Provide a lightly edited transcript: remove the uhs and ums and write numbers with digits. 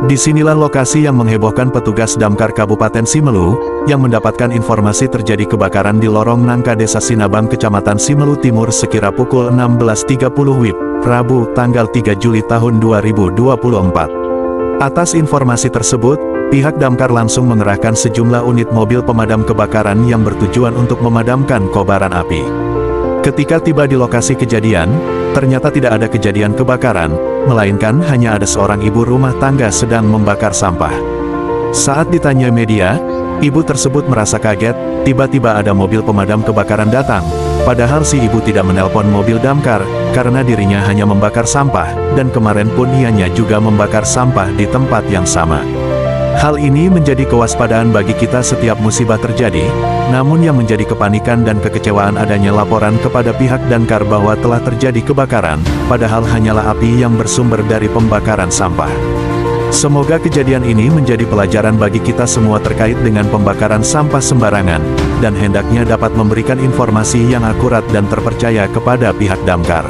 Disinilah lokasi yang menghebohkan petugas damkar Kabupaten Simelu, yang mendapatkan informasi terjadi kebakaran di lorong nangka Desa Sinabang Kecamatan Simelu Timur sekira pukul 16.30 WIB, Rabu, tanggal 3 Juli tahun 2024. Atas informasi tersebut, pihak damkar langsung mengerahkan sejumlah unit mobil pemadam kebakaran yang bertujuan untuk memadamkan kobaran api. Ketika tiba di lokasi kejadian, ternyata tidak ada kejadian kebakaran, melainkan hanya ada seorang ibu rumah tangga sedang membakar sampah. Saat ditanya media, ibu tersebut merasa kaget, tiba-tiba ada mobil pemadam kebakaran datang, padahal si ibu tidak menelpon mobil damkar, karena dirinya hanya membakar sampah, dan kemarin pun ianya juga membakar sampah di tempat yang sama. Hal ini menjadi kewaspadaan bagi kita setiap musibah terjadi, namun yang menjadi kepanikan dan kekecewaan adanya laporan kepada pihak damkar bahwa telah terjadi kebakaran, padahal hanyalah api yang bersumber dari pembakaran sampah. Semoga kejadian ini menjadi pelajaran bagi kita semua terkait dengan pembakaran sampah sembarangan, dan hendaknya dapat memberikan informasi yang akurat dan terpercaya kepada pihak damkar.